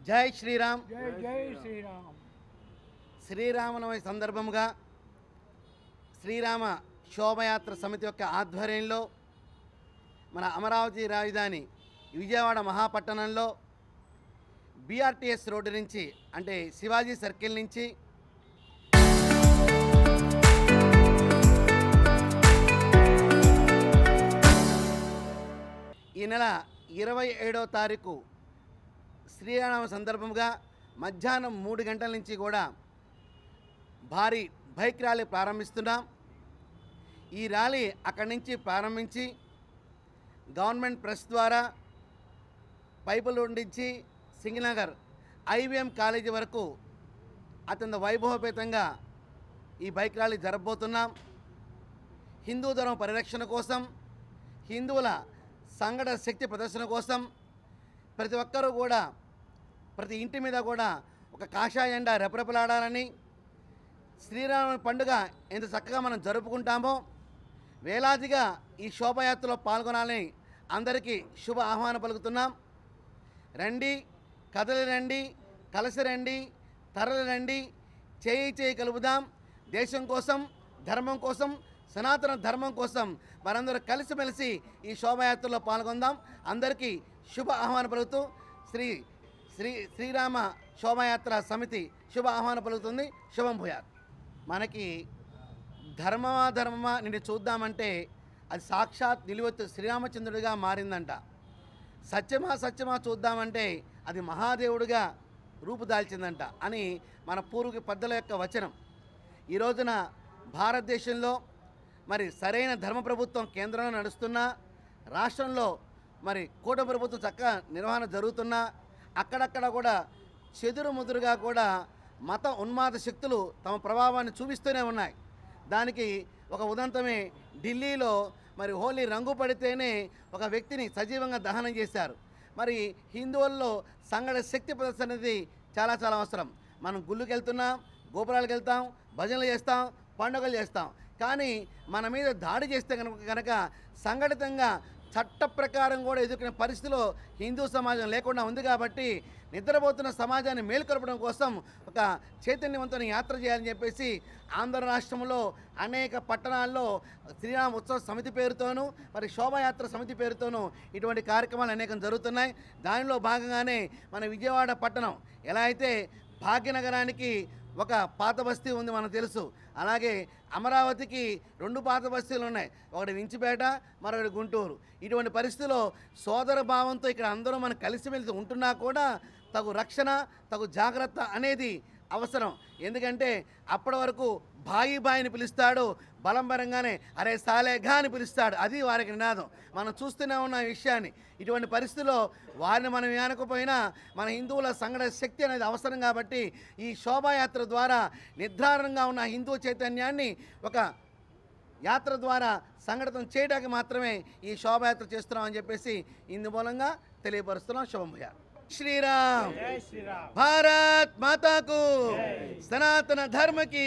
జై శ్రీరామ్. జై జై శ్రీరామ్. శ్రీరామనవమి సందర్భముగా శ్రీరామ శోభయాత్ర సమితి యొక్క ఆధ్వర్యంలో మన అమరావతి రాజధాని విజయవాడ మహాపట్టణంలో బీఆర్టీఎస్ రోడ్డు నుంచి అంటే శివాజీ సర్కిల్ నుంచి ఈ నెల 27వ తారీఖు శ్రీరామ సందర్భంగా మధ్యాహ్నం 3 గంటల నుంచి కూడా భారీ బైక్ ర్యాలీ ప్రారంభిస్తున్నాం. ఈ ర్యాలీ అక్కడి నుంచి ప్రారంభించి గవర్నమెంట్ ప్రెస్ ద్వారా పైపులు ఉండించి సింగనగర్ ఐవీఎం కాలేజీ వరకు అత్యంత వైభవపేతంగా ఈ బైక్ ర్యాలీ జరపబోతున్నాం. హిందూ ధర్మ పరిరక్షణ కోసం, హిందువుల సంఘటన శక్తి ప్రదర్శన కోసం ప్రతి ఒక్కరూ కూడా ప్రతి ఇంటి మీద కూడా ఒక కాషాయ జెండా రెపరెపలాడాలని, శ్రీరామ పండుగ ఎంత చక్కగా మనం జరుపుకుంటామో వేలాదిగా ఈ శోభయాత్రలో పాల్గొనాలని అందరికీ శుభ ఆహ్వానం పలుకుతున్నాం. రండి, కదలి రండి, కలిసి రండి, తరలి రండి, చేయి చేయి కలుపుదాం. దేశం కోసం, ధర్మం కోసం, సనాతన ధర్మం కోసం మనందరూ కలిసిమెలిసి ఈ శోభయాత్రలో పాల్గొందాం. అందరికీ శుభ ఆహ్వానం పలుకుతూ శ్రీరామ శోభయాత్ర సమితి శుభ ఆహ్వానం పలుకుతుంది. శుభం భూయాత్. మనకి ధర్మమా ధర్మమా నిన్ను చూద్దామంటే అది సాక్షాత్ నిలువెత్తు శ్రీరామచంద్రుడిగా మారిందంట. సత్యమా సత్యమా చూద్దామంటే అది మహాదేవుడిగా రూపుదాల్చిందంట అని మన పూర్వీక పెద్దల యొక్క వచనం. ఈ రోజున భారతదేశంలో మరి సరైన ధర్మ ప్రభుత్వం కేంద్రంలో నడుస్తున్నా, రాష్ట్రంలో మరి కూటమి ప్రభుత్వం చక్కగా నిర్వహణ జరుగుతున్నా, అక్కడక్కడ కూడా చెదురుముదురుగా కూడా మత ఉన్మాద శక్తులు తమ ప్రభావాన్ని చూపిస్తూనే ఉన్నాయి. దానికి ఒక ఉదంతమే ఢిల్లీలో మరి హోలీ రంగు పడితేనే ఒక వ్యక్తిని సజీవంగా దహనం చేశారు. మరి హిందువుల్లో సంఘటన శక్తి ప్రదర్శన అనేది చాలా చాలా అవసరం. మనం గుళ్ళకి వెళ్తున్నాం, గోపురాలకు వెళ్తాం, భజనలు చేస్తాం, పండుగలు చేస్తాం. కానీ మన మీద దాడి చేస్తే కనుక సంఘటితంగా చట్ట ప్రకారం కూడా ఎదుర్కొనే పరిస్థితిలో హిందూ సమాజం లేకుండా ఉంది. కాబట్టి నిద్రపోతున్న సమాజాన్ని మేల్కొల్పడం కోసం ఒక చైతన్యవంతమైన యాత్ర చేయాలని చెప్పేసి ఆంధ్ర రాష్ట్రంలో అనేక పట్టణాల్లో శ్రీరామ ఉత్సవ సమితి పేరుతోనూ మరి శోభాయాత్ర సమితి పేరుతోనూ ఇటువంటి కార్యక్రమాలు అనేకం జరుగుతున్నాయి. దానిలో భాగంగానే మన విజయవాడ పట్టణం ఎలా అయితే భాగ్యనగరానికి ఒక పాత బస్తీ ఉంది మనకు తెలుసు, అలాగే అమరావతికి 2 పాత బస్తీలు ఉన్నాయి, ఒకటి వించిపేట, మరొకటి గుంటూరు. ఇటువంటి పరిస్థితుల్లో సోదర భావంతో ఇక్కడ అందరూ మనం కలిసిమెలిసి ఉంటున్నా కూడా తగు రక్షణ, తగు జాగ్రత్త అనేది అవసరం. ఎందుకంటే అప్పటి వరకు బాయిని పిలుస్తాడు, బలం పరంగానే అరే సాలేగా అని పిలుస్తాడు, అది వారికి నినాదం. మనం చూస్తూనే ఉన్న విషయాన్ని. ఇటువంటి పరిస్థితుల్లో వారిని మనం ఏనకపోయినా మన హిందువుల సంఘటన శక్తి అనేది అవసరం. కాబట్టి ఈ శోభాయాత్ర ద్వారా నిర్ధారణంగా ఉన్న హిందూ చైతన్యాన్ని ఒక యాత్ర ద్వారా సంఘటన చేయడానికి మాత్రమే ఈ శోభాయాత్ర చేస్తున్నామని చెప్పేసి ఇందు మూలంగా తెలియపరుస్తున్నాం. శుభంభయ. శ్రీరామ్. జై శ్రీరామ్. భారత్ మాతాకు, సనాతన ధర్మ की